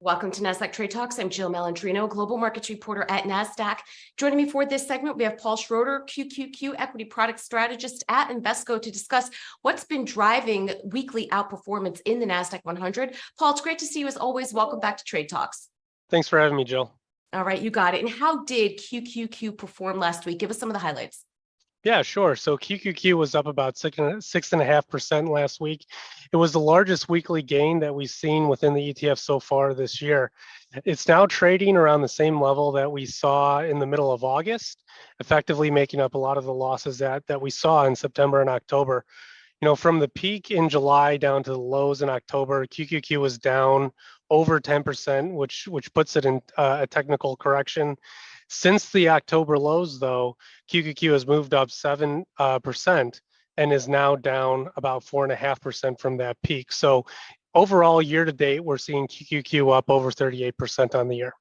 Welcome to Nasdaq TradeTalks. I'm Jill Malandrino, Global Markets Reporter at Nasdaq. Joining me for this segment, we have Paul Schroeder, QQQ Equity Product Strategist at Invesco, to discuss what's been driving weekly outperformance in the Nasdaq-100. Paul, it's great to see you as always. Welcome back to Trade Talks. Thanks for having me, Jill. All right, you got it. And how did QQQ perform last week? Give us some of the highlights. Yeah, sure. So QQQ was up about 6.5% last week. It was the largest weekly gain that we've seen within the ETF so far this year. It's now trading around the same level that we saw in the middle of August, effectively making up a lot of the losses that we saw in September and October. You know, from the peak in July down to the lows in October, QQQ was down over 10%, which puts it in a technical correction. Since the October lows, though, QQQ has moved up 7% and is now down about 4.5% from that peak. So overall, year to date, we're seeing QQQ up over 38% on the year.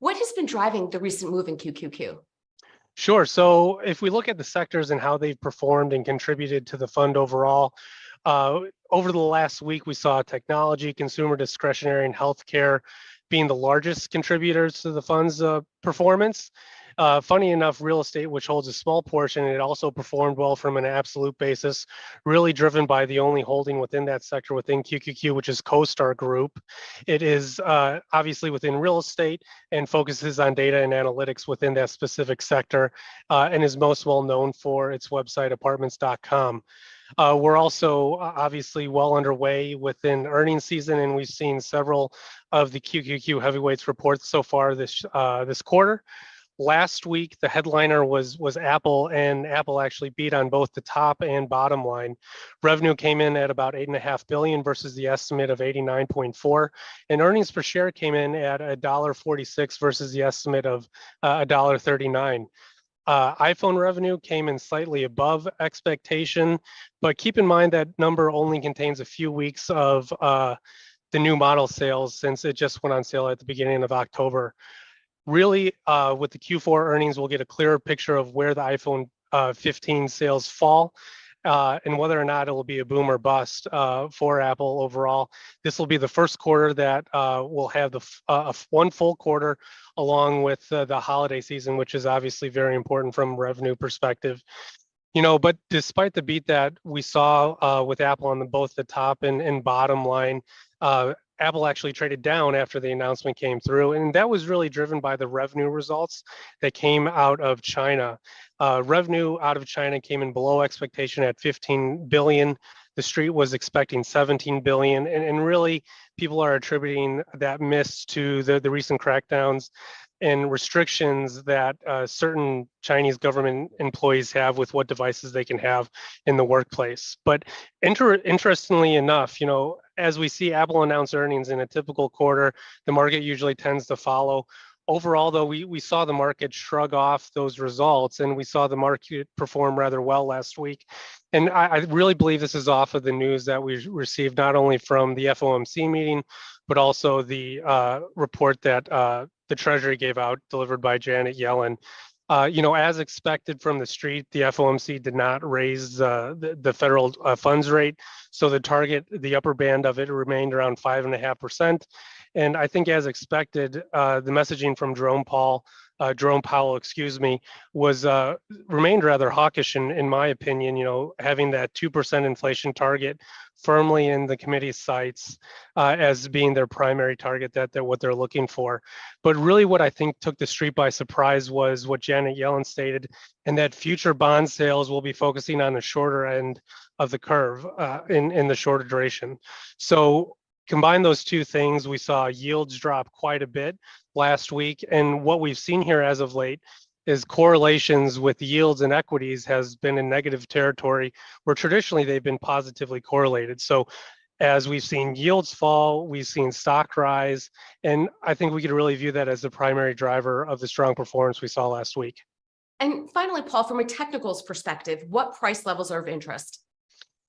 What has been driving the recent move in QQQ? Sure. So if we look at the sectors and how they've performed and contributed to the fund overall, over the last week, we saw technology, consumer discretionary, and healthcare being the largest contributors to the fund's performance. Funny enough, real estate, which holds a small portion, it also performed well from an absolute basis, really driven by the only holding within that sector within QQQ, which is CoStar Group. It is obviously within real estate and focuses on data and analytics within that specific sector, and is most well known for its website, apartments.com. We're also obviously well underway within earnings season, and we've seen several of the QQQ heavyweights reports so far this quarter. Last week, the headliner was Apple, and Apple actually beat on both the top and bottom line. Revenue came in at about $8.5 billion versus the estimate of $89.4, and earnings per share came in at $1.46 versus the estimate of $1.39. iPhone revenue came in slightly above expectation, but keep in mind that number only contains a few weeks of the new model sales since it just went on sale at the beginning of October. Really, with the Q4 earnings, we'll get a clearer picture of where the iPhone 15 sales fall and whether or not it will be a boom or bust for Apple overall. This will be the first quarter that we'll have the one full quarter along with the holiday season, which is obviously very important from a revenue perspective. You know, but despite the beat that we saw with Apple on both the top and bottom line, Apple actually traded down after the announcement came through, and that was really driven by the revenue results that came out of China. Revenue out of China came in below expectation at 15 billion. The street was expecting 17 billion, and really people are attributing that miss to the recent crackdowns and restrictions that certain Chinese government employees have with what devices they can have in the workplace. But interestingly enough, you know, as we see Apple announce earnings in a typical quarter, the market usually tends to follow. Overall, though, we saw the market shrug off those results, and we saw the market perform rather well last week. And I really believe this is off of the news that we received not only from the FOMC meeting, but also the report that the Treasury gave out, delivered by Janet Yellen. You know, as expected from the street, the FOMC did not raise the federal funds rate. So the target, the upper band of it, remained around 5.5%. And I think, as expected, the messaging from Jerome Powell, was remained rather hawkish in my opinion. You know, having that 2% inflation target firmly in the committee's sights as being their primary target, that they're what they're looking for. But really, what I think took the street by surprise was what Janet Yellen stated, and that future bond sales will be focusing on the shorter end of the curve in the shorter duration. So combine those two things, we saw yields drop quite a bit last week. And what we've seen here as of late is correlations with yields and equities has been in negative territory, where traditionally they've been positively correlated. So as we've seen yields fall, we've seen stock rise. And I think we could really view that as the primary driver of the strong performance we saw last week. And finally, Paul, from a technicals perspective, what price levels are of interest?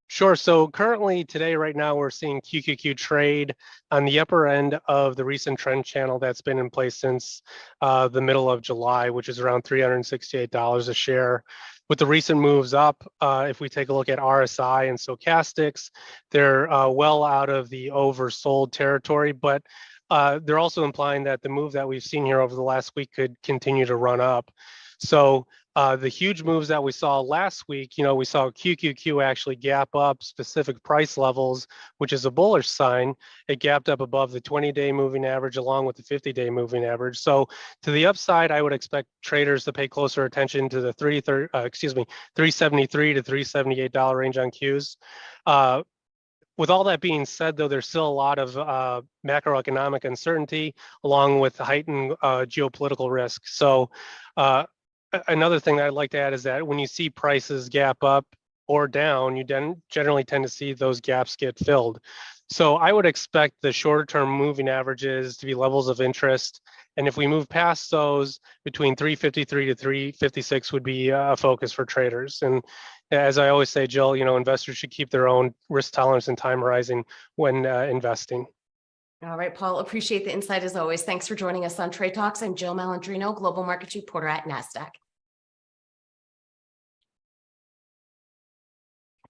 Sure. So currently today, right now, we're seeing QQQ trade on the upper end of the recent trend channel that's been in place since the middle of July, which is around $368 a share. With the recent moves up, if we take a look at RSI and stochastics, they're well out of the oversold territory. But they're also implying that the move that we've seen here over the last week could continue to run up. So the huge moves that we saw last week, we saw QQQ actually gap up specific price levels, which is a bullish sign. It gapped up above the 20-day moving average along with the 50-day moving average. So to the upside, I would expect traders to pay closer attention to the 373 to $378 range on Qs. With all that being said, though, there's still a lot of macroeconomic uncertainty along with heightened geopolitical risk. So another thing that I'd like to add is that when you see prices gap up or down, you generally tend to see those gaps get filled. So I would expect the shorter term moving averages to be levels of interest. And if we move past those, between 353 to 356 would be a focus for traders. And as I always say, Jill, investors should keep their own risk tolerance and time horizon when investing. All right, Paul, appreciate the insight as always. Thanks for joining us on Trade Talks. I'm Jill Malandrino, Global Markets Reporter at Nasdaq.